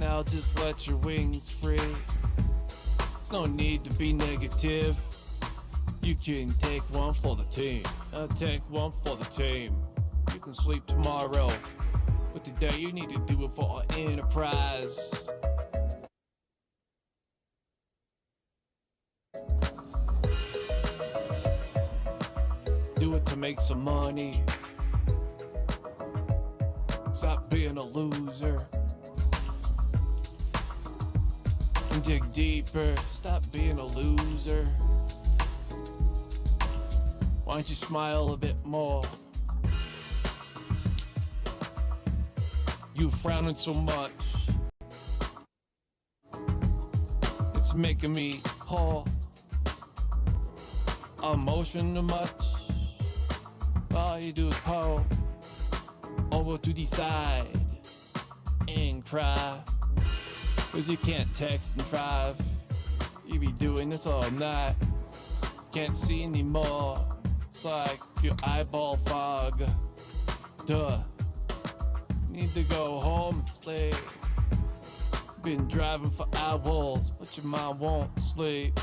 Now just let your wings free. There's no need to be negative. You can take one for the team. Take one for the team. You can sleep tomorrow, but today you need to do it for our enterprise. Do it to make some money. Stop being a loser. And dig deeper. Stop being a loser. Why don't you smile a bit more? You frowning so much. It's making me poor. Emotional much. All you do is pull over to the side and cry. Cause you can't text and drive. You be doing this all night. Can't see anymore. It's like your eyeball fog. Duh. Need to go home and sleep. Been driving for hours, but your mind won't sleep.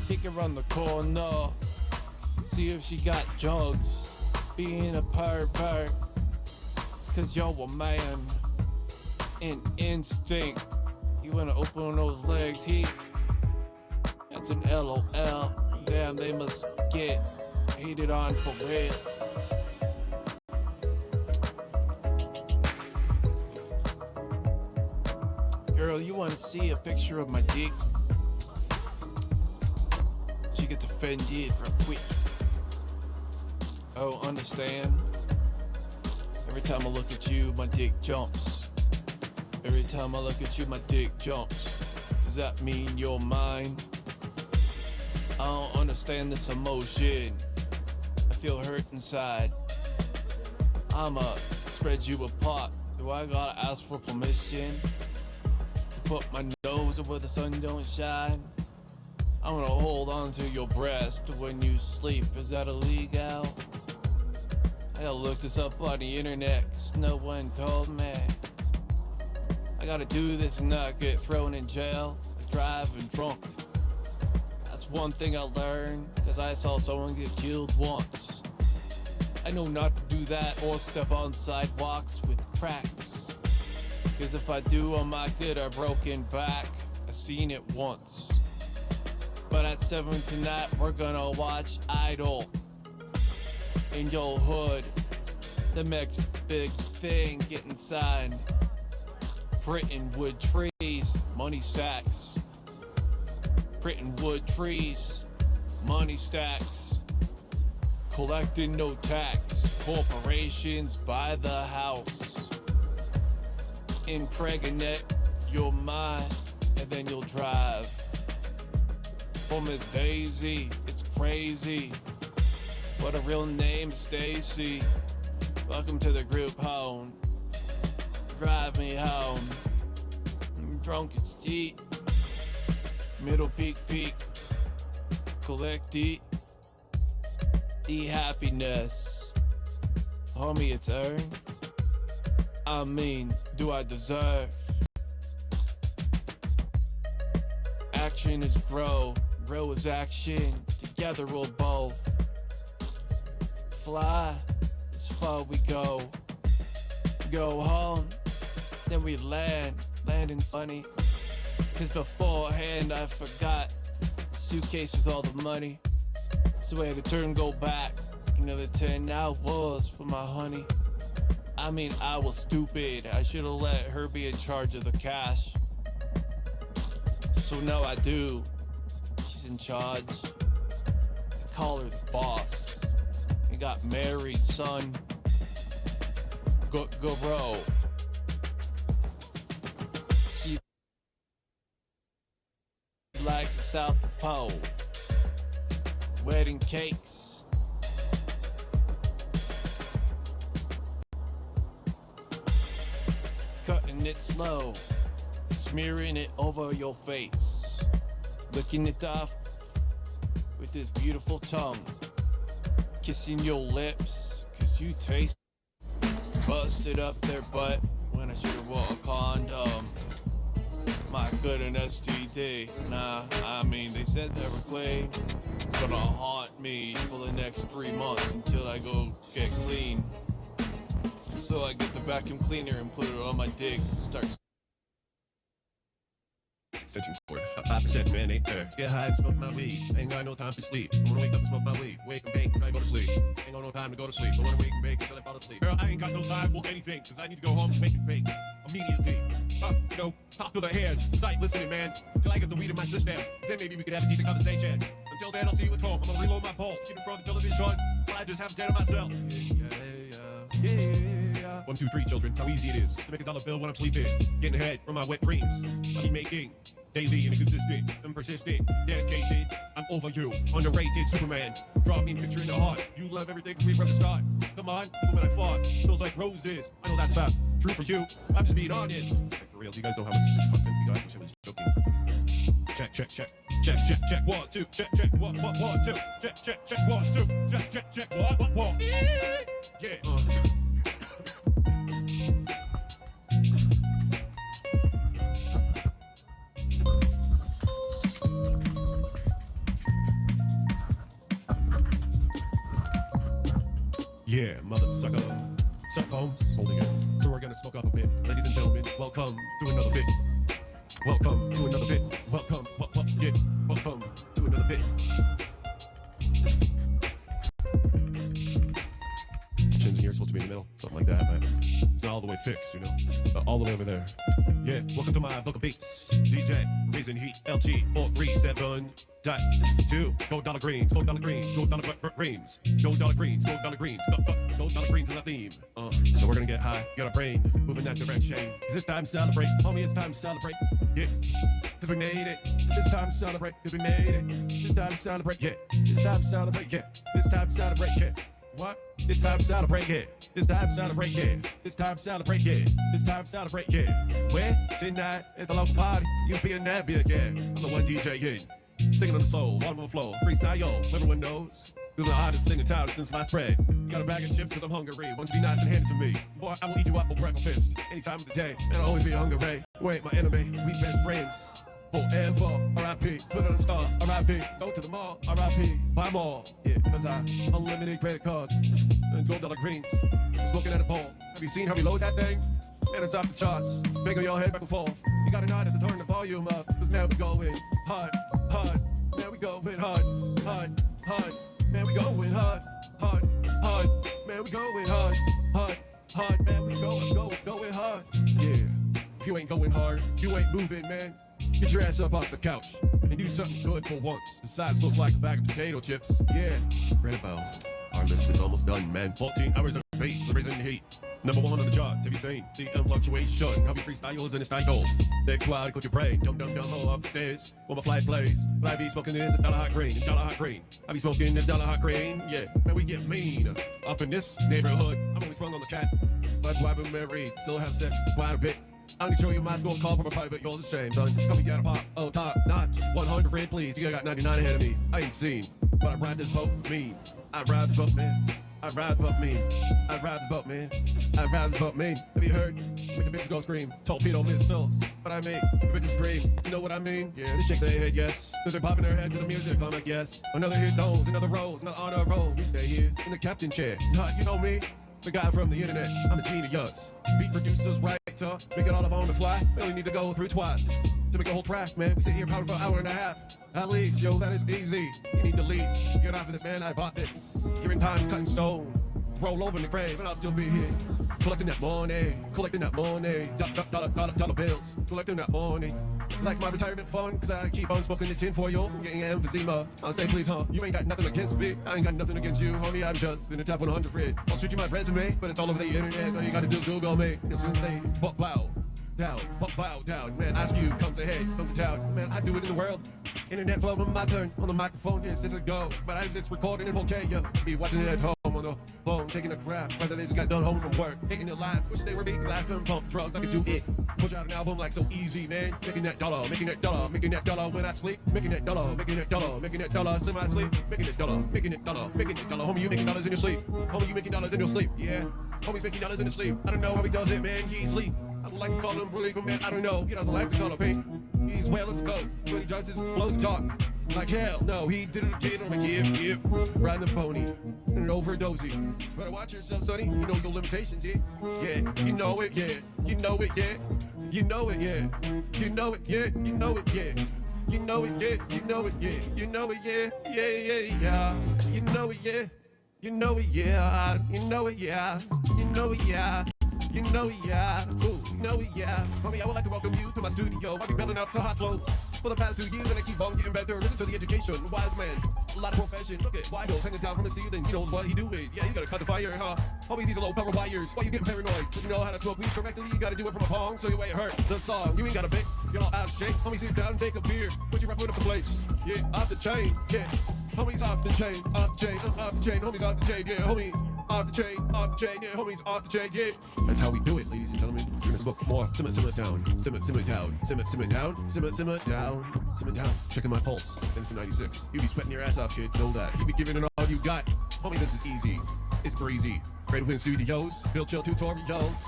Peek around the corner. See if she got jugs. Being a pervert. It's cause you're a man. In instinct. You wanna open those legs, that's an LOL. Damn, they must get hated on for real. Girl, you wanna see a picture of my dick? She gets offended real quick. Oh, understand? Every time I look at you, my dick jumps. Every time I look at you, my dick jumps. Does that mean you're mine? I don't understand this emotion. I feel hurt inside. I'ma spread you apart. Do I gotta ask for permission to put my nose where the sun don't shine? I'm gonna hold on to your breast when you sleep. Is that illegal? I gotta look this up on the internet, cause no one told me. I gotta do this and not get thrown in jail for driving drunk. That's one thing I learned, cause I saw someone get killed once. I know not to do that or step on sidewalks with cracks. Cause if I do, I might get a broken back. I seen it once. But at 7 tonight, we're gonna watch Idol. In your hood, the next big thing getting signed. Printing wood trees, money stacks. Printing wood trees, money stacks. Collecting no tax, corporations buy the house. Impregnate your mind, and then you'll drive. For Miss Daisy, it's crazy. What a real name, Stacy. Welcome to the group home. Drive me home. I'm drunk as cheat. Middle peak. Collect the happiness. Homie, it's earned. I mean, do I deserve? Action is bro is action. Together we'll both fly as far we go. Go home, then we landing funny. Cause beforehand I forgot the suitcase with all the money. So I had to turn and go back another 10 hours for my honey. I mean, I was stupid. I should have let her be in charge of the cash. So now I do. She's in charge. I call her the boss. We got married, son. Go bro. She likes the South Pole. Wedding cakes. Cutting it slow. Smearing it over your face. Licking it off with this beautiful tongue. Kissing your lips, cause you taste busted up their butt when I should've wore a condom. got an STD. Nah, I mean, they said that everclean is gonna haunt me for the next 3 months until I go get clean. So I get the vacuum cleaner and put it on my dick and start. Extension cord. 5% man ain't there. Get high and smoke my weed. Ain't got no time to sleep. I wanna wake up and smoke my weed. Wake and bake, I go to sleep. Ain't got no time to go to sleep. I wanna wake and bake until I fall asleep. Girl, I ain't got no time for anything, cause I need to go home and make and bake immediately. Talk to the head. Sight listening, man. Till I get the weed in my system. Then maybe we could have a decent conversation. Until then, I'll see you at home. I'm gonna reload my pole. Keep in front of the television. While I just have 10 of myself. Yeah. 1, 2, 3, children. How easy it is to make $1 bill when I'm sleeping. Getting ahead from my wet dreams. I be making daily and inconsistent and persistent. Dedicated. I'm over you. Underrated Superman. Draw me a picture in the heart. You love everything from me from the start. Come on, even when I fought. Smells like roses. I know that's not true for you. I'm just being honest. Like, for real, do you guys know how much content we got? I was joking. Check. Check. 1, 2. Check. 1, 2. Check. 1, 2. Check. 1. Yeah. Yeah, mother sucker. Chuck Holmes holding it. So we're gonna smoke up a bit. Ladies and gentlemen, welcome to another bit. Welcome to another bit. Welcome to another bit. Chin's in here, supposed to be in the middle. Something like that, but it's not all the way fixed, you know? All the way over there. Yeah, welcome to my book of beats. DJ, Raising Heat, LG, 437.2. Gold dollar greens, gold dollar greens, gold dollar greens, gold dollar greens, gold dollar greens, gold dollar greens is our theme. So we're gonna get high, get our brain moving that direction. Cause it's time to celebrate, homie, it's time to celebrate. Yeah, cause we made it. It's time to celebrate, cause we made it. It's time to celebrate, yeah. It's time to celebrate, yeah. It's time to celebrate, yeah. What? It's time to celebrate, yeah. It's time to celebrate, yeah. It's time to celebrate, yeah. It's time to celebrate, yeah. Where? Tonight at the local party. You'll be in that beer, yeah. I'm the one DJ hitting. Singing on the soul, on the flow. Freestyle, yo. Everyone knows. You're the hottest thing in town since last bread. You got a bag of chips cause I'm hungry. Won't you be nice and hand it to me? Boy, I will eat you up for breakfast. Any time of the day. And I'll always be hungry. Wait, my enemy. We best friends. Forever, R.I.P. Put on a star, R.I.P. Go to the mall, R.I.P. Buy more, yeah, cause I unlimited credit cards and gold dollar greens. Smoking at a bowl. Have you seen how we load that thing? Man, it's off the charts. Bigger your head back and forth. You got a night to turn the volume up. Cause man, we going hard. Man, we going hard. Man, we going hard. Man, we going hard. Man, we going hard. Yeah, if you ain't going hard, you ain't moving, man. Get your ass up off the couch and do something good for once. Besides look like a bag of potato chips. Yeah. Relatable. Our list is almost done, man. 14 hours of beats, the Raising Heat. Number 1 on the chart. Have you seen the fluctuation? How we freestyles and it's not gold. They cloud, click your brain. Dumb, low off the stage. While my flight plays. But I be smoking this dollar hot green. I be smoking this dollar hot green. Yeah, man, we get mean. Up in this neighborhood, I'm only sprung on the cat. That's why we're married. Still have sex quite a bit. I can show you my score call from a private, you're the same, son. Come down a pop, oh, top notch. 100 please, you got 99 ahead of me. I ain't seen, but I ride this boat mean. I ride this boat, man. I ride this boat mean. I ride this boat, man. I ride this boat mean. Have you heard? Make the bitches go scream. Torpedo missiles. But I make the bitches scream. You know what I mean? Yeah, they shake their head, yes. Cause they're popping their head to the music. I'm like, yes. Another hit knows, another rose, another honor roll. We stay here in the captain chair. You know me? The guy from the internet, I'm a genius. Beat producers, writer, make it all up on the fly. We only need to go through twice to make a whole track, man. We sit here probably for an hour and a half. At least, yo, that is easy. You need the least. Get off of this, man. I bought this. Here in time's cutting stone. Roll over in the grave, and I'll still be here. Collecting that money, dollar bills, collecting that money. Like my retirement fund, cause I keep on smoking the tin for you. I'm getting emphysema. I'll say, please, huh? You ain't got nothing against me. I ain't got nothing against you, homie. I'm just in the top 100. I'll shoot you my resume, but it's all over the internet. All you gotta do is Google me. You'll soon say, wow. Down, man, ask you, come to head, come to town, man, I do it in the world, internet flow on my turn, on the microphone, yes, it's a go, but I just recording in 4K, yeah, be watching it at home, on the phone, taking a crap, whether they just got done home from work, hating their life, wish they were me, I couldn't pump drugs, I could do it, push out an album like so easy, man, making that dollar when I sleep, making that dollar in my sleep, making it dollar, homie, you making dollars in your sleep, yeah, homie's making dollars in his sleep, I don't know how he does it, man, he's sleep. I don't like to call him bully, but man, I don't know. He doesn't like to color pink. He's well as a goat. When he does his blows talk. Like hell, no, he did it again on my yip, riding the pony, and overdosing. Better watch yourself, sonny, you know your limitations, yeah? Yeah, you know it, yeah, you know it, yeah. You know it, yeah, you know it, yeah, you know it, yeah. You know it, yeah, you know it, yeah, you know it, yeah, yeah. You know it, yeah, you know it, yeah, you know it, yeah, you know it, yeah. You know it, yeah. Ooh, you know it, yeah. Homie, I would like to welcome you to my studio. I'll be building up to hot flows for the past 2 years, and I keep on getting better. Listen to the education, wise man, a lot of profession. Look at Wiles hanging down from the ceiling. He knows what he doing. Yeah, you gotta cut the fire, huh? Homie, these are low power wires. Why you getting paranoid? If you know how to smoke weed correctly, you gotta do it from a bong, so your way it hurt. The song, you ain't got a big, you're all out of shape. Homie, sit down and take a beer. Put your rap up the place. Yeah, off the chain. Yeah, homies off the chain, off the chain, off the chain. Homies off the chain. Yeah, homie. Off the chain, yeah, homies, off the chain, yeah. That's how we do it, ladies and gentlemen. We're gonna smoke more. Simmer down, simmer down, simmer down, simmer down. Checking my pulse, it's 96. You be sweating your ass off, kid, know that. You be giving it all you got. Homie, this is easy. It's breezy. Relatable Studios, build chill tutorials.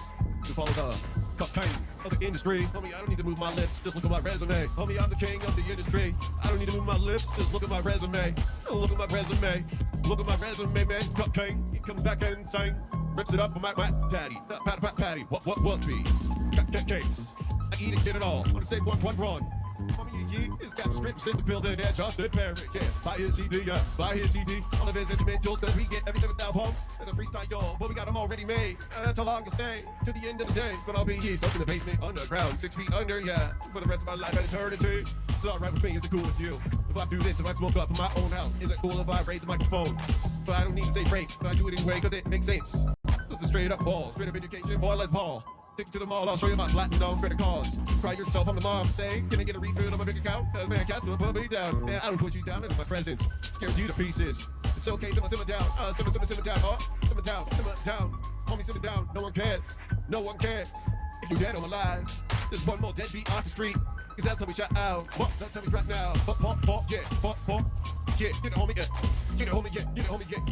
To follow the cocaine of the industry. Homie, I don't need to move my lips, just look at my resume. Homie, I'm the king of the industry. I don't need to move my lips, just look at my resume. Look at my resume. Look at my resume, man. Cocaine. He comes back and sings. Rips it up on my daddy. Patty. What be? Cakes. I eat it, get it all. On the same one run. Homie, it's got the script still the building and Justin Parrott. Yeah, buy his CD, yeah, buy his CD. All of his instrumentals, cause we get every 7th album. There's a freestyle, y'all, but we got them already made. That's how long it'll stay. To the end of the day. But I'll be here, stuck in the basement, underground, 6 feet under, yeah. For the rest of my life at eternity. It's alright with me, is it cool with you? If I do this, if I smoke up in my own house, is it cool if I raise the microphone? But I don't need to say break, but I do it anyway, cause it makes sense. It's a straight up ball, straight up education, boy, let's ball. Take you to the mall, I'll show you my platinum credit cards. Cry yourself, I'm the mom, say, can I get a refill on my bank account? Cause man, Casper put me down. Man, I don't put you down, it's my presence. Scares you to pieces. It's okay, simmer down, simmer down, simmer down. Homie, simmer down, no one cares, no one cares. If you're dead or alive, there's one more deadbeat off the street. Cause that's how we shout out, that's how we drop now. Yeah, get it homie, yeah.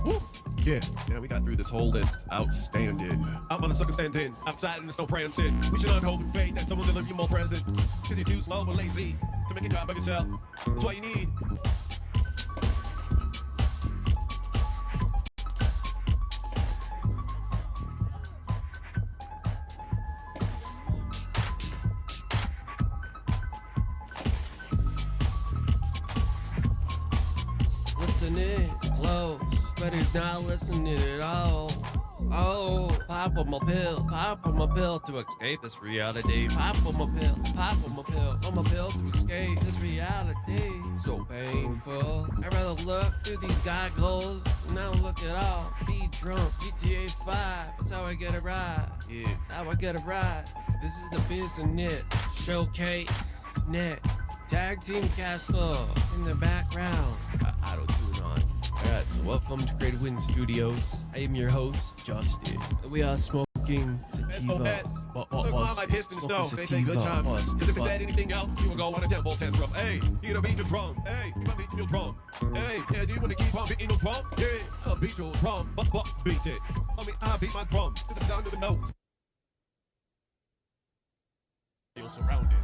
Woo! Yeah, we got through this whole list. Outstanding. Out motherfucker standing. Outside and there's no prancing. We should not hope in faith that someone will deliver you more present. Cause you're too slow or lazy to make a job of yourself. That's what you need. Listening close, but he's not listening at all. Oh, pop on my pill to escape this reality. Pop on my pill to escape this reality. So painful. I'd rather look through these goggles and not look at all. Be drunk, GTA 5, that's how I get a ride. Yeah, how I get a ride. This is the business showcase net. Tag Team Castle in the background. I don't do it on. Alright, so welcome to Great Wind Studios. I am your host, Justin. We are smoking sativa. Look, mom, I pissed in the snow. They say good time. Cause if it's had anything else, you will go on a temple tantrum. Hey, you gonna beat your drum. Hey, you gonna beat your drum. Hey, yeah, do you wanna keep on beating your drum? Yeah, I'll beat your drum. But beat it. I beat my drum to the sound of the notes. Feel surrounded.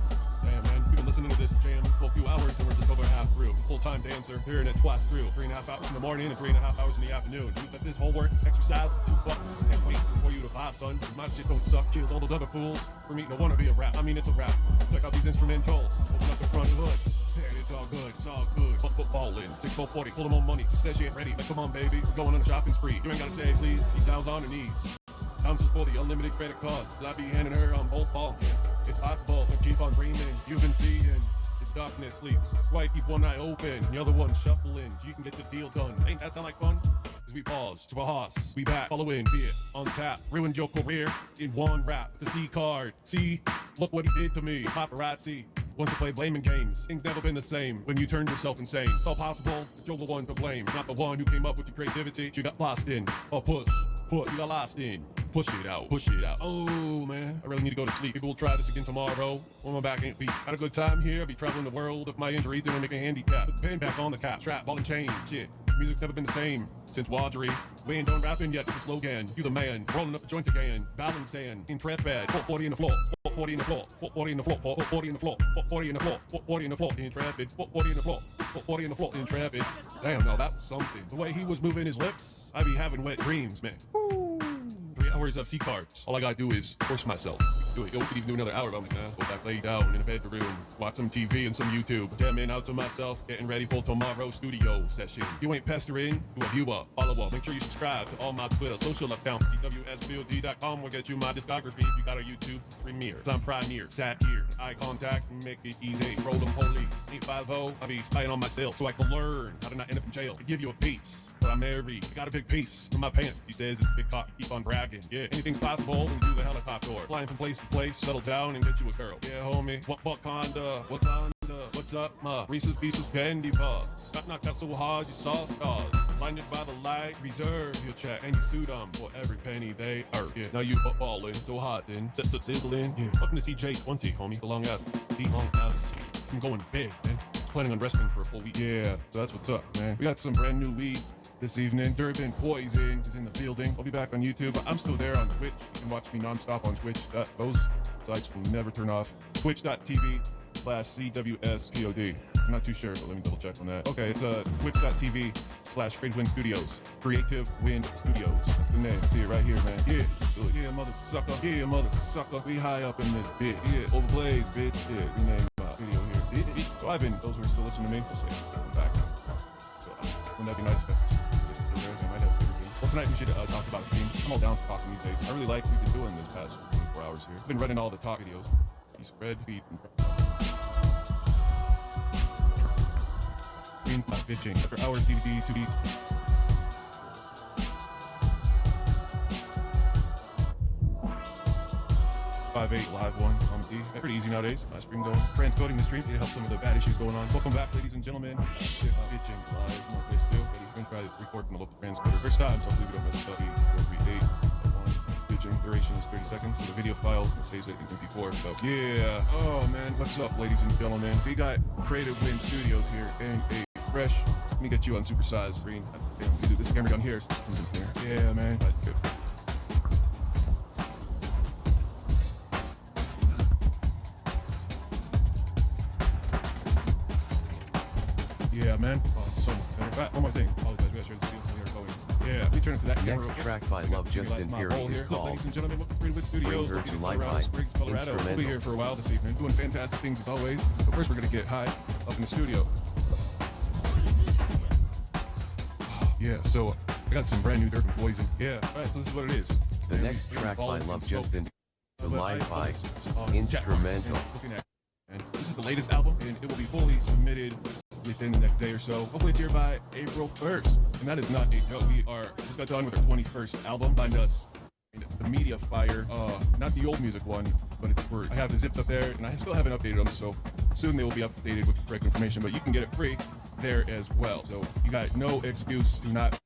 Damn, man, we've been listening to this jam for a few hours and we're just over half through. Full-time dancer, hearing it twice through. 3.5 hours in the morning and 3.5 hours in the afternoon. You let this whole work exercise $2. Can't wait for you to buy, son. My shit don't suck. Kills all those other fools. For me to wanna be a rap. I mean, it's a rap. Check out these instrumentals. Open up the front hood. Man, it's all good. It's all good. Footballin'. 6440. Pull them on money. She says she ain't ready. Like, come on, baby. We're going on a shopping spree. You ain't gotta stay, please. These down's on her knees. I'm just for the unlimited credit card. So I be handing her on both balls. It's possible, but keep on dreaming. You've been seeing as darkness sleeps. That's why you keep one eye open, the other one shuffling. So you can get the deal done. Ain't that sound like fun? As we pause to a hoss, we back, following beer on tap. Ruined your career in one rap. It's a C card. See, look what he did to me. Paparazzi. Wants to play blaming games. Things never been the same when you turned yourself insane. It's all possible that you're the one to blame. Not the one who came up with the creativity you got lost in. Or push, you got lost in. Push it out. Push it out. Oh, man. I really need to go to sleep. Maybe we'll try this again tomorrow. When my back ain't weak. Had a good time here. I'll be traveling the world. If my injuries didn't make a handicap. Put the pen back on the cap. Strap, ball and chain. Shit. Music's never been the same since Wadry. We ain't done rapping yet. The slogan. You the man. Rolling up the joint again. Balancing. Intrepid. 40 in the floor. 40 in the floor. 40 in the floor. 40 in the floor. 40 in the floor. 40 in the floor. Intrepid. 40 in the floor. 40 in the floor. Intrepid. Damn, no, that was something. The way he was moving his lips, I be having wet dreams, man. 3 hours of C-cards. All I gotta do is force myself. Do it. Yo, we could even do another hour, but I'm like, nah. Go back, lay down in a bedroom, watch some TV and some YouTube. Jamming out to myself, getting ready for tomorrow's studio session. You ain't pestering, do a viewer, follow up. Make sure you subscribe to all my Twitter, social accounts. CWSBOD.com will get you my discography if you got a YouTube premiere. I'm Pioneer, sat here, eye contact, make it easy. Roll them police, 850. I be spying on myself so I can learn how to not end up in jail. I give you a piece. But I'm married, I got a big piece in my pants. He says it's a big cock, keep on bragging. Yeah, anything's possible when you do the helicopter. Flying from place to place, settle down and get you a girl. Yeah, homie, Wakanda, what's up, ma? Reese's Pieces candy bars. Got knocked out so hard you saw scars. Blinded by the light, reserve your check. And you sued them for every penny they earn. Yeah, now you ballin', so hot then, set sizzling. Yeah, welcome to CJ20, homie, the long ass, I'm going big, man. Planning on wrestling for a full week. Yeah, so that's what's up, man. We got some brand new weed this evening. Durban Poison is in the building. I'll be back on YouTube, but I'm still there on Twitch. You can watch me nonstop on Twitch. Those sites will never turn off. Twitch.tv/CWSPOD. I'm not too sure, but let me double check on that. Okay, it's Twitch.tv/Creative Wind Studios. Creative Wind Studios. That's the name. See it right here, man. Yeah, yeah, mother sucker. Yeah, mother sucker. We high up in this bitch. Yeah, overplayed, bitch. Yeah, we name my video here. So I've been, those who are still listening to me, will say, back. So, wouldn't that be nice if I might have well, tonight we should talk about streams. I'm all down for talking these days. I really like what we've been doing this past 24 hours here. I've been running all the talk videos. We spread, feed, and my bitching. After hours, DVD, 2D. 5-8 live one on the pretty easy nowadays. Nice stream going. Transcoding the stream to help some of the bad issues going on. Welcome back, ladies and gentlemen. Bitching live, more face too. We're gonna try to record from the local transcoder. First time, so I'll leave it up as 438. Bitching duration is 30 seconds. So the video file saves it in MP4. So yeah. Oh man, what's up, ladies and gentlemen? We got Creative Wind Studios here and a fresh. Let me get you on supersized screen. This camera down here. Yeah, man. That's good. Yeah, man. Oh, so much better. One more thing. Apologize. We gotta share this video when we are going. Yeah, we turn to that camera. Next track by Love Justin Perry is called Ladies and gentlemen, welcome to Greenwood Studios. Bring Her to Light by Colorado. We'll be here for a while this evening, doing fantastic things as always. But first, we're gonna get high up in the studio. Yeah, so I got some brand new Durban Poison. Yeah, right. So this is what it is. The next track by Love Justin, the live by Instrumental. And this is the latest album, and it will be fully submitted within the next day or so. Hopefully it's here by April 1st. And that is not a joke. We just got done with our 21st album. Find us in the Media Fire. Not the old music one, but it's where I have the zips up there, and I still haven't updated them, so soon they will be updated with the correct information, but you can get it free there as well. So you got no excuse to not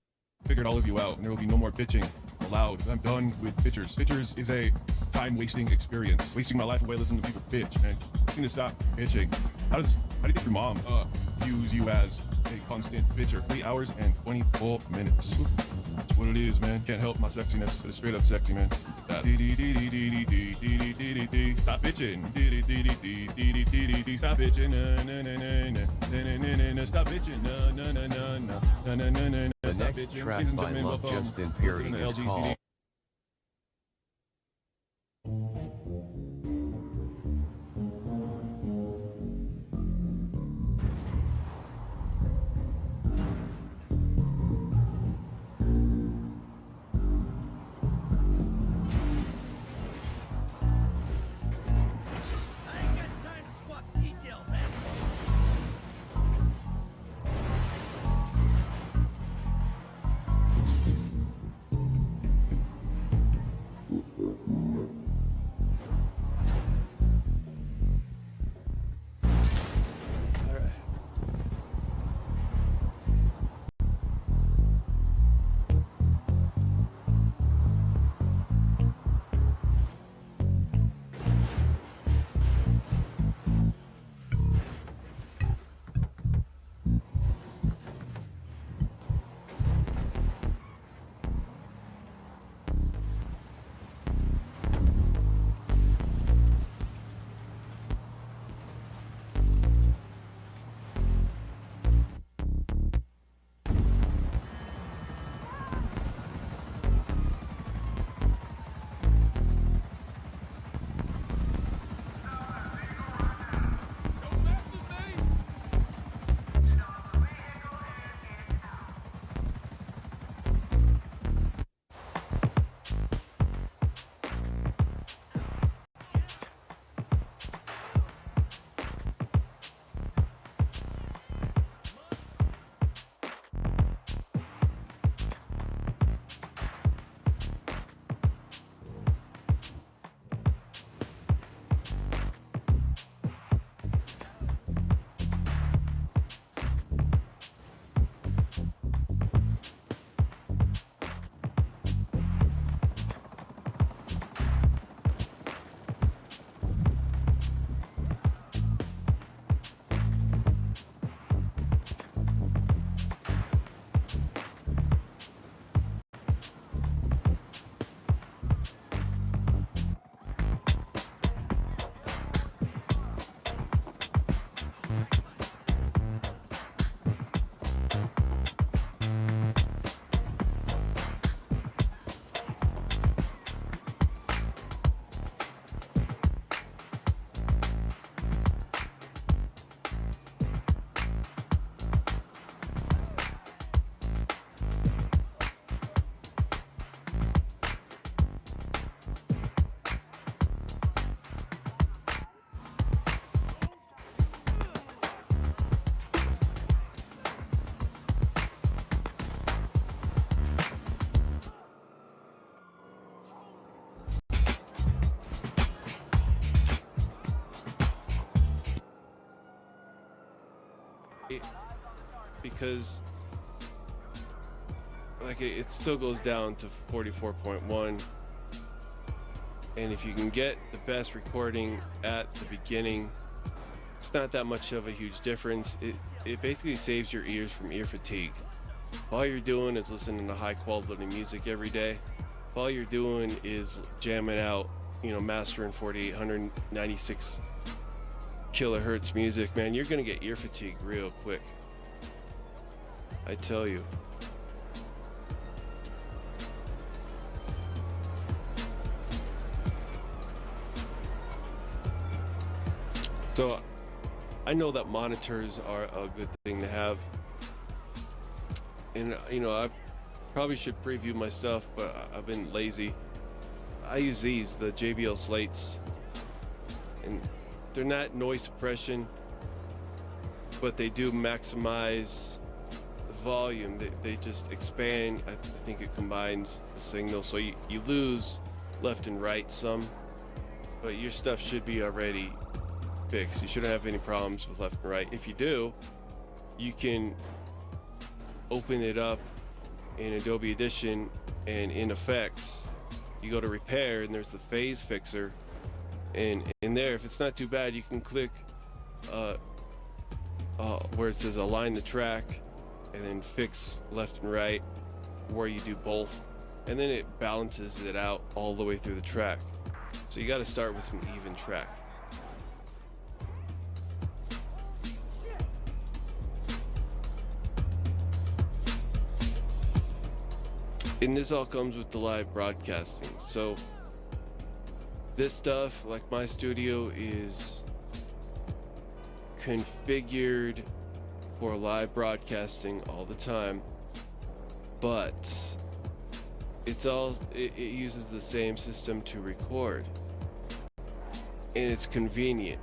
figured all of you out, and there will be no more bitching allowed. I'm done with bitchers. Bitchers is a time-wasting experience. Wasting my life away listening to people bitch, man. I just need to stop bitching. How do you think your mom views you as a constant bitcher? 3 hours and 24 minutes. That's what it is, man. Can't help my sexiness, but it's straight up sexy, man. Stop bitching. Stop bitching. Stop bitching. The next track by Love Justin Perry is called because like it still goes down to 44.1, and if you can get the best recording at the beginning, it's not that much of a huge difference. It basically saves your ears from ear fatigue. If all you're doing is listening to high quality music every day, if all you're doing is jamming out, mastering 4896 kilohertz music, man, you're gonna get ear fatigue real quick. I tell you. So I know that monitors are a good thing to have, and I probably should preview my stuff, but I've been lazy. I use these, the JBL Slates, and they're not noise suppression, but they do maximize the volume. They just expand. I think it combines the signal, so you lose left and right some, but your stuff should be already fixed. You shouldn't have any problems with left and right. If you do, you can open it up in Adobe Audition, and in Effects you go to Repair, and there's the Phase Fixer, and in there, if it's not too bad, you can click where it says Align the Track, and then Fix Left and Right, where you do both, and then it balances it out all the way through the track. So you got to start with an even track. And this all comes with the live broadcasting. So this stuff, like my studio, is configured for live broadcasting all the time, but it uses the same system to record, and it's convenient,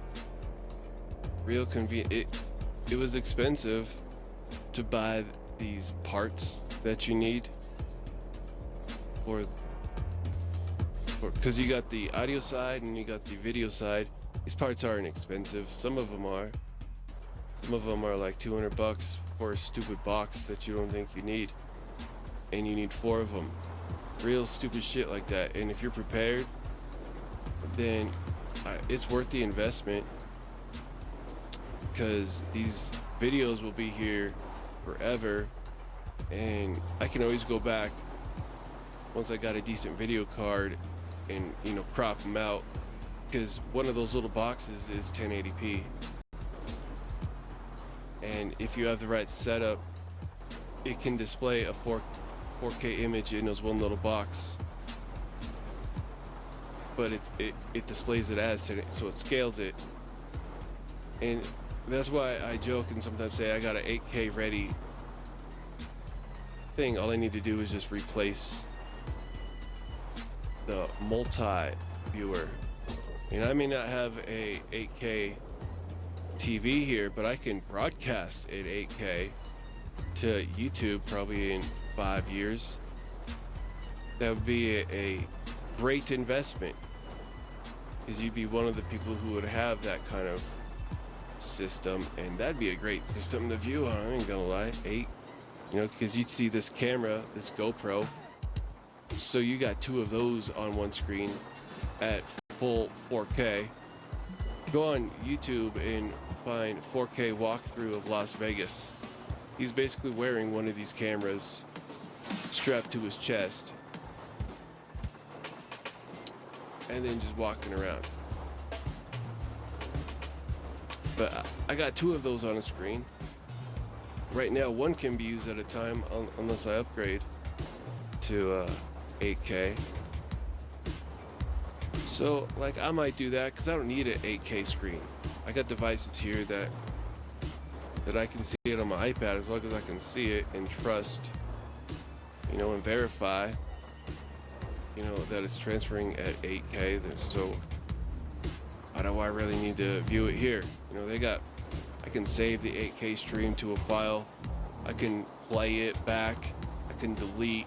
real convenient. It was expensive to buy these parts that you need because you got the audio side and you got the video side. These parts aren't expensive. Some of them are. Some of them are like $200 for a stupid box that you don't think you need, and you need 4 of them. Real stupid shit like that. And if you're prepared, then it's worth the investment, because these videos will be here forever, and I can always go back once I got a decent video card and crop them out, because one of those little boxes is 1080p, and if you have the right setup, it can display a 4K image in this one little box, but it displays it as 10, so it scales it. And that's why I joke and sometimes say I got an 8K ready thing. All I need to do is just replace the multi-viewer. And I may not have a 8K TV here, but I can broadcast at 8K to YouTube probably in 5 years. That would be a great investment, because you'd be one of the people who would have that kind of system, and that'd be a great system to view on. I ain't gonna lie. Because you'd see this camera, this GoPro, so you got 2 of those on one screen at full 4K. Go on YouTube and find 4K walkthrough of Las Vegas. He's basically wearing one of these cameras strapped to his chest, and then just walking around. But I got 2 of those on a screen. Right now, 1 can be used at a time unless I upgrade to 8K. So, I might do that because I don't need an 8K screen. I got devices here that I can see it on my iPad, as long as I can see it and trust, and verify, that it's transferring at 8K. So, why do I really need to view it here? I can save the 8K stream to a file. I can play it back. I can delete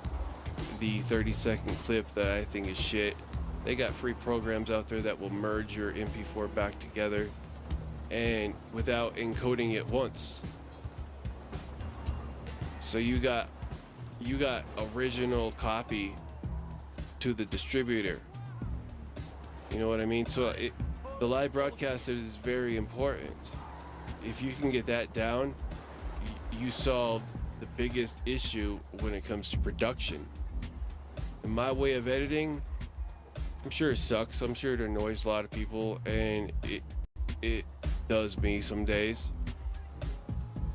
the 30-second clip that I think is shit. They got free programs out there that will merge your MP4 back together, and without encoding it once. So you got original copy to the distributor. You know what I mean? So the live broadcast is very important. If you can get that down, you solved the biggest issue when it comes to production. And my way of editing, I'm sure it sucks. I'm sure it annoys a lot of people, and it does me some days.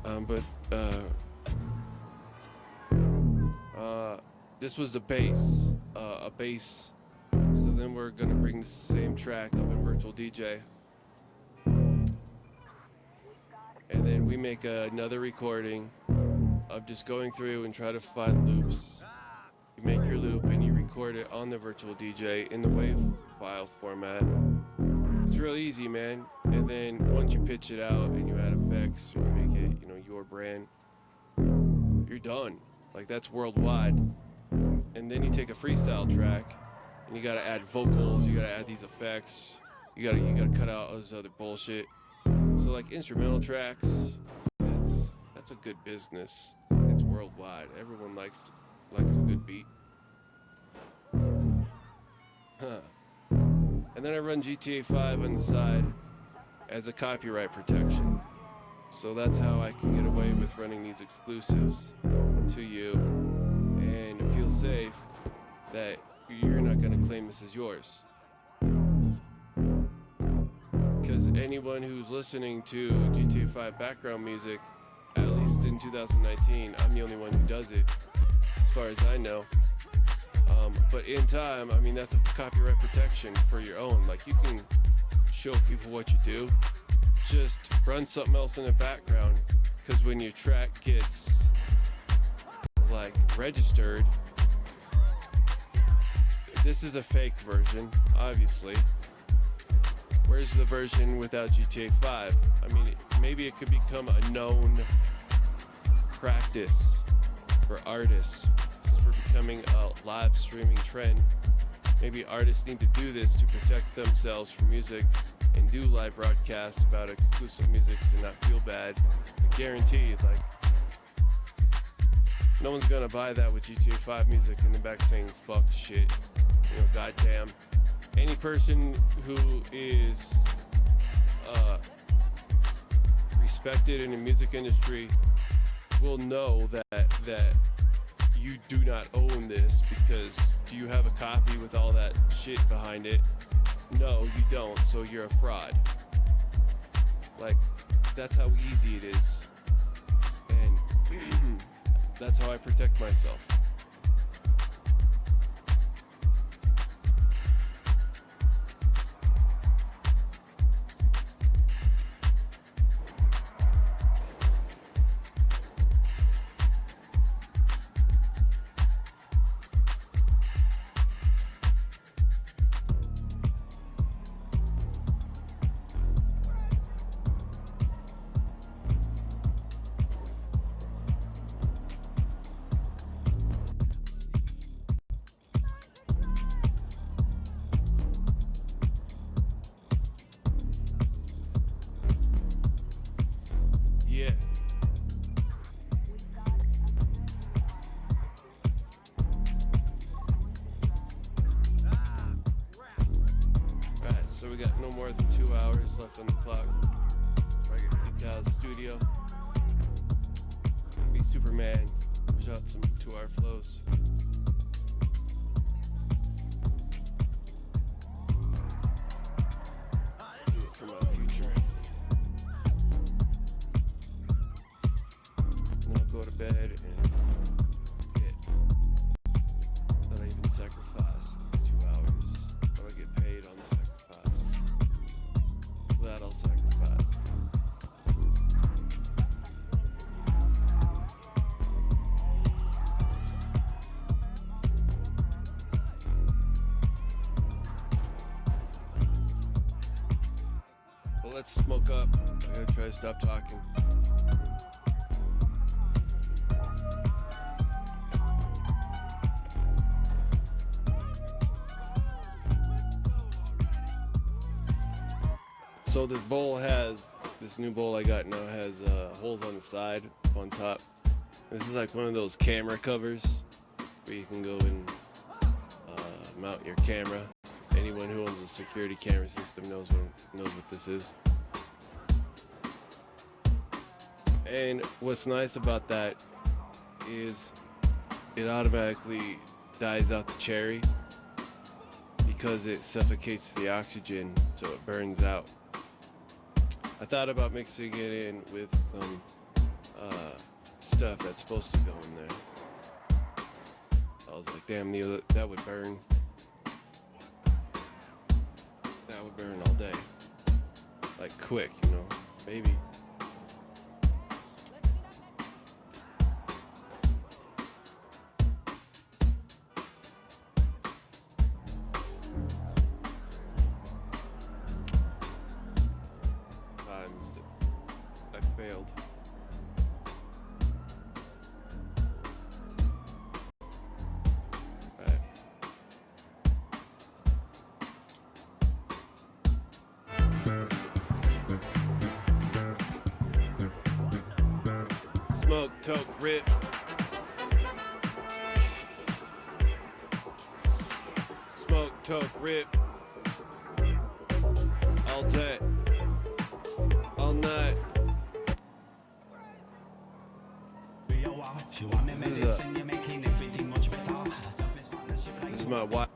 But this was a bass. So then we're gonna bring the same track up in Virtual DJ, and then we make another recording of just going through and try to find loops. You make your loop and you record it on the Virtual DJ in the WAV file format. It's real easy, man. And then once you pitch it out and you add effects, you make it, your brand, you're done. Like, that's worldwide. And then you take a freestyle track and you gotta add vocals, you gotta add these effects, you gotta cut out all this other bullshit. So like instrumental tracks, that's a good business. It's worldwide. Everyone likes a good beat. And then I run GTA 5 on the side as a copyright protection. So that's how I can get away with running these exclusives to you and feel safe that you're not going to claim this as yours. Because anyone who's listening to GTA 5 background music, at least in 2019, I'm the only one who does it, as far as I know. But in time, I mean, that's a copyright protection for your own. Like, you can show people what you do. Just run something else in the background, because when your track gets, like, registered, this is a fake version, obviously. Where's the version without GTA 5? I mean, maybe it could become a known practice for artists. Since we're becoming a live streaming trend, maybe artists need to do this to protect themselves from music and do live broadcasts about exclusive music and not feel bad. Guaranteed, like, no one's gonna buy that with GTA 5 music in the back saying fuck shit. Goddamn. Any person who is respected in the music industry will know that you do not own this, because do you have a copy with all that shit behind it? No, you don't, so you're a fraud. Like, that's how easy it is. And that's how I protect myself. No more than 2 hours left on the clock before I get kicked out of the studio. Be Superman, push out some 2-hour flows. Do it for my future. And I'll go to bed and get that I even sacrificed these 2 hours. But I get paid on the sacrifice. That I'll sacrifice. Well, let's smoke up. I gotta try to stop talking. So this new bowl I got now has holes on the side, up on top, This is like one of those camera covers where you can go and mount your camera. Anyone who owns a security camera system knows what this is. And what's nice about that is it automatically dyes out the cherry because it suffocates the oxygen, so it burns out. I thought about mixing it in with some stuff that's supposed to go in there. I was like, damn, Neil, that would burn. That would burn all day. Like quick, you know, maybe. I failed. Right. Smoke, toke, rip. Smoke, toke, rip. All day. All night. This is my wife.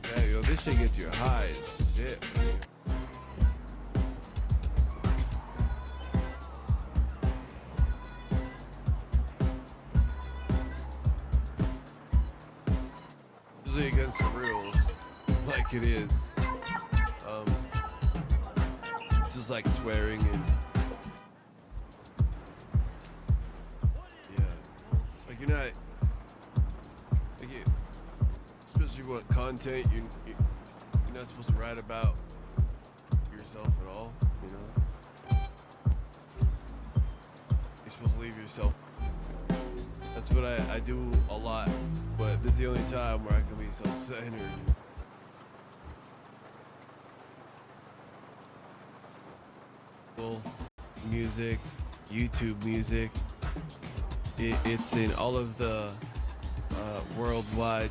Yeah, yo, this shit gets you high as shit, man. Usually against the rules, like it is. Just like swearing and yeah, like you're not like you, especially what content you're not supposed to write about yourself at all. You know, you're supposed to leave yourself. That's what I do a lot, but this is the only time where I can be self-centered. Music, YouTube music. It's in all of the worldwide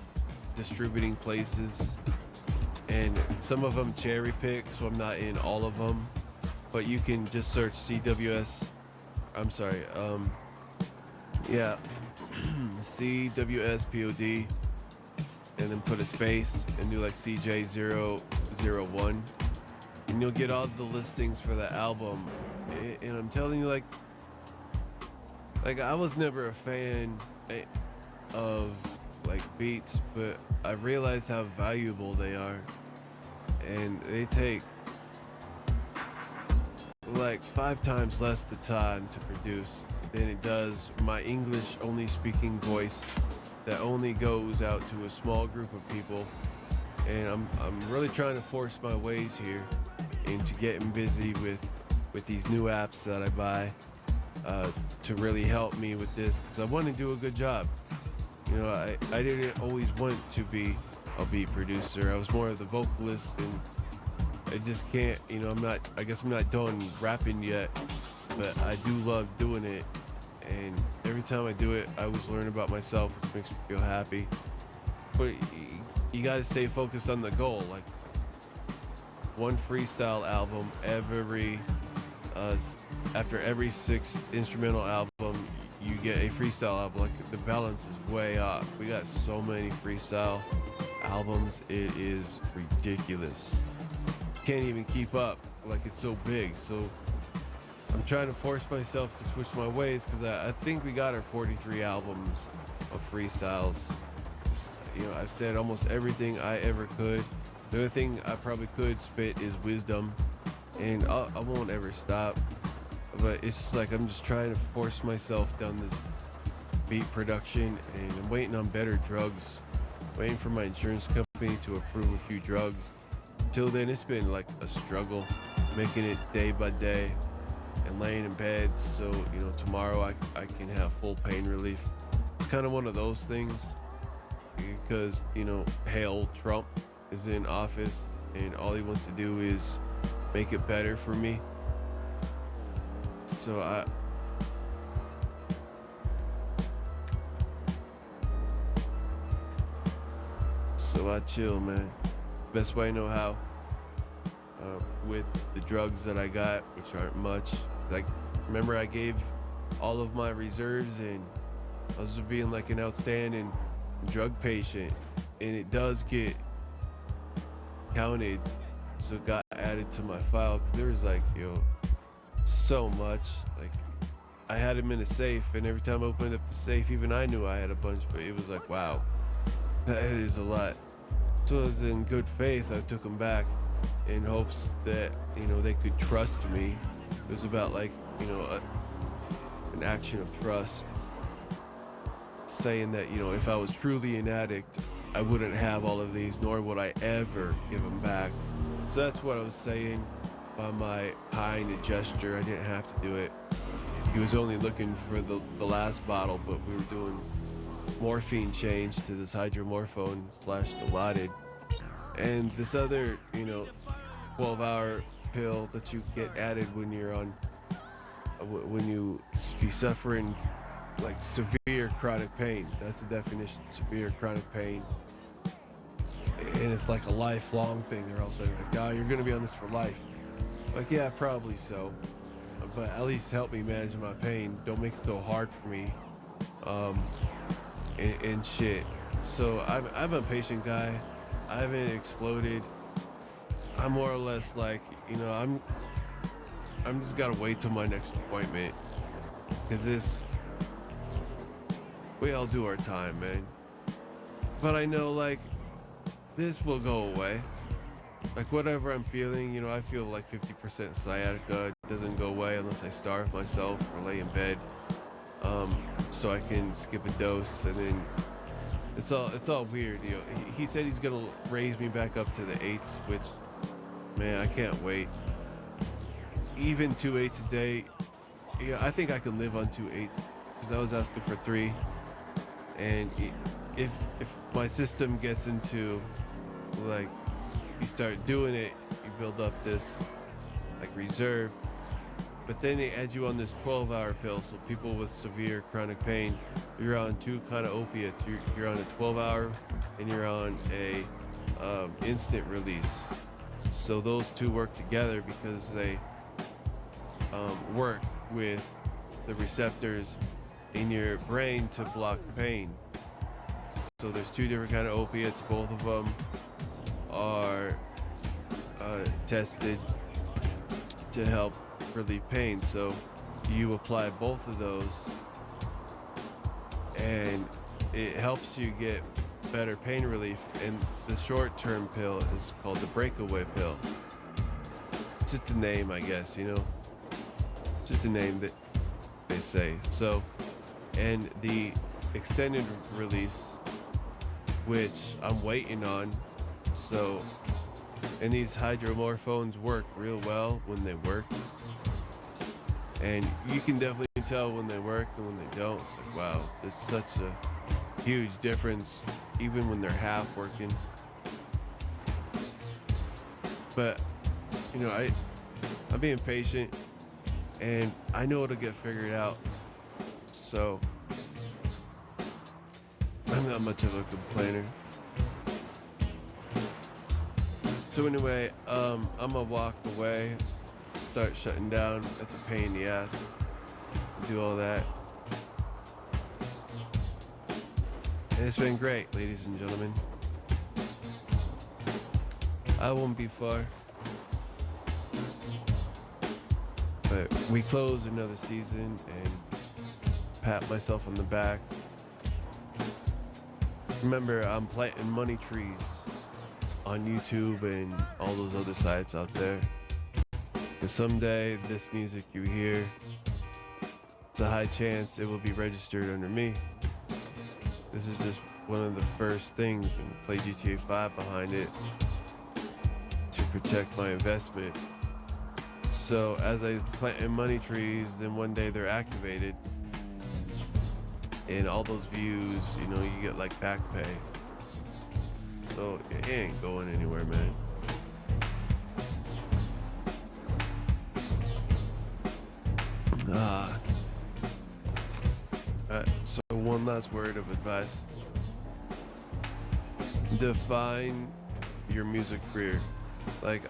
distributing places, and some of them cherry picked, so I'm not in all of them. But you can just search CWS. I'm sorry. Yeah, CWSPOD, and then put a space and do like CJ001. And you'll get all the listings for the album. And I'm telling you, like I was never a fan of like beats, but I realized how valuable they are. And they take like 5 times less the time to produce than it does my English only speaking voice that only goes out to a small group of people. And I'm really trying to force my ways here into getting busy with these new apps that I buy to really help me with this, because I want to do a good job. You know, I didn't always want to be a beat producer. I was more of the vocalist, and I just can't, you know, I guess I'm not done rapping yet, but I do love doing it. And every time I do it, I always learn about myself, which makes me feel happy. But you gotta stay focused on the goal. Like, one freestyle album after every 6 instrumental album, you get a freestyle album. Like, the balance is way off. We got so many freestyle albums, it is ridiculous. Can't even keep up, like, it's so big. So I'm trying to force myself to switch my ways, because I think we got our 43 albums of freestyles. You know, I've said almost everything I ever could. The other thing I probably could spit is wisdom, and I won't ever stop. But it's just like I'm just trying to force myself down this beat production, and I'm waiting on better drugs, waiting for my insurance company to approve a few drugs. Till then, it's been like a struggle, making it day by day and laying in bed so, you know, tomorrow I can have full pain relief. It's kind of one of those things, because, you know, hail Trump is in office and all he wants to do is make it better for me. So I chill, man. Best way I know how. With the drugs that I got, which aren't much. Like, remember I gave all of my reserves, and I was being like an outstanding drug patient, and it does get counted, so it got added to my file. 'Cause there was like, so much. Like, I had them in a safe, and every time I opened up the safe, even I knew I had a bunch, but it was like, wow, that is a lot. So I was in good faith. I took them back in hopes that, they could trust me. It was about like, an action of trust, saying that, if I was truly an addict, I wouldn't have all of these, nor would I ever give them back. So that's what I was saying by my kind gesture. I didn't have to do it. He was only looking for the last bottle, but we were doing morphine change to this hydromorphone / Dilaudid. And this other, 12-hour pill that you get added when you're on, when you be suffering like severe chronic pain. That's the definition, severe chronic pain. And it's like a lifelong thing. They're all saying like, oh, you're going to be on this for life. Like, yeah, probably so. But at least help me manage my pain. Don't make it so hard for me. And shit. So I'm a patient guy. I haven't exploded. I'm more or less like, I'm just gotta wait till my next appointment. Cause we all do our time, man. But I know, like, this will go away. Like, whatever I'm feeling, I feel like 50% sciatica. It doesn't go away unless I starve myself or lay in bed. So I can skip a dose, and then it's all weird. He said he's gonna raise me back up to the 8s, which, man, I can't wait. Even 2 8s a day, I think I can live on 2 8s, because I was asking for 3. And if my system gets into, like, you start doing it, you build up this like reserve, but then they add you on this 12-hour pill. So people with severe chronic pain, you're on 2 kind of opiates. You're on a 12-hour, and you're on a instant release. So those 2 work together because they work with the receptors in your brain to block pain. So there's 2 different kind of opiates. Both of them are tested to help relieve pain. So you apply both of those, and it helps you get better pain relief. And the short-term pill is called the breakaway pill. It's just a name, I guess, just a name that they say. So, and the extended release, which I'm waiting on. So, and these hydromorphones work real well when they work. And you can definitely tell when they work and when they don't. It's like, wow, there's such a huge difference, even when they're half working. But, I'm being patient, and I know it'll get figured out. So, I'm not much of a complainer. So anyway, I'm gonna walk away, start shutting down. That's a pain in the ass. Do all that. And it's been great, ladies and gentlemen. I won't be far. But we close another season, and pat myself on the back. Remember, I'm planting money trees on YouTube and all those other sites out there. And someday, this music you hear, it's a high chance it will be registered under me. This is just one of the first things, and play GTA 5 behind it to protect my investment. So as I plant money trees, then one day they're activated, and all those views, you get like back pay. So it ain't going anywhere, man. one last word of advice. Define your music career. Like,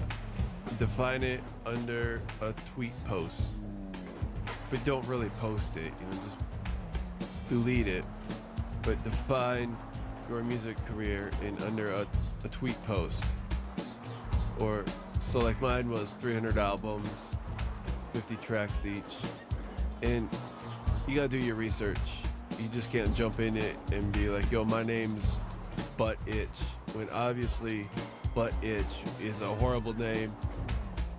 define it under a tweet post. But don't really post it, just delete it. But define your music career in under a tweet post. Or, so like mine was 300 albums, 50 tracks each. And you gotta do your research. You just can't jump in it and be like, yo, my name's Butt Itch. When obviously Butt Itch is a horrible name.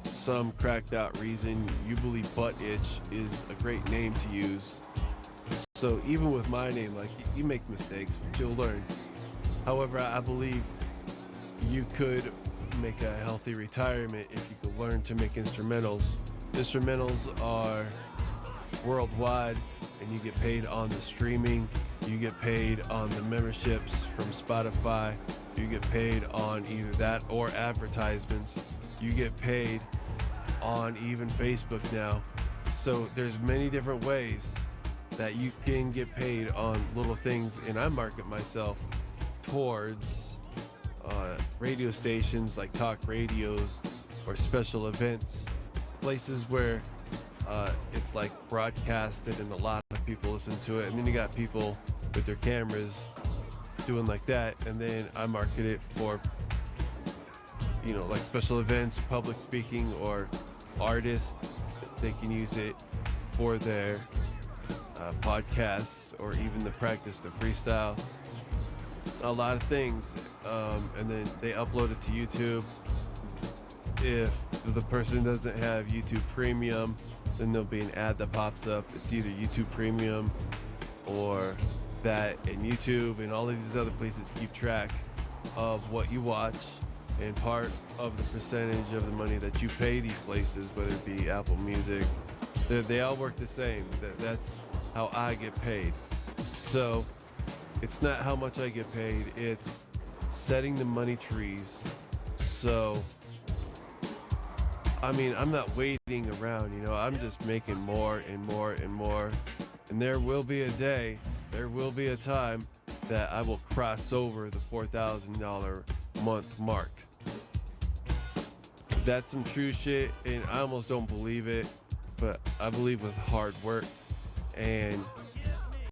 Some cracked out reason you believe Butt Itch is a great name to use. So even with my name, like, you make mistakes, but you'll learn. However, I believe you could make a healthy retirement if you could learn to make instrumentals. Instrumentals are worldwide, and you get paid on the streaming, you get paid on the memberships from Spotify, you get paid on either that or advertisements, you get paid on even Facebook now. So there's many different ways that you can get paid on little things, and I market myself towards radio stations like talk radios or special events, places where it's like broadcasted and a lot of people listen to it. And then you got people with their cameras doing like that, and then I market it for like special events, public speaking, or artists. They can use it for their podcasts or even to practice the freestyle. A lot of things, and then they upload it to YouTube. If the person doesn't have YouTube Premium, then there'll be an ad that pops up. It's either YouTube Premium or that, and YouTube and all of these other places keep track of what you watch, and part of the percentage of the money that you pay these places, whether it be Apple Music, they all work the same. That's how I get paid. So it's not how much I get paid, it's setting the money trees. So I mean, I'm not waiting around, I'm just making more and more and more. And there will be a day, there will be a time that I will cross over the $4,000 month mark. That's some true shit, and I almost don't believe it, but I believe with hard work and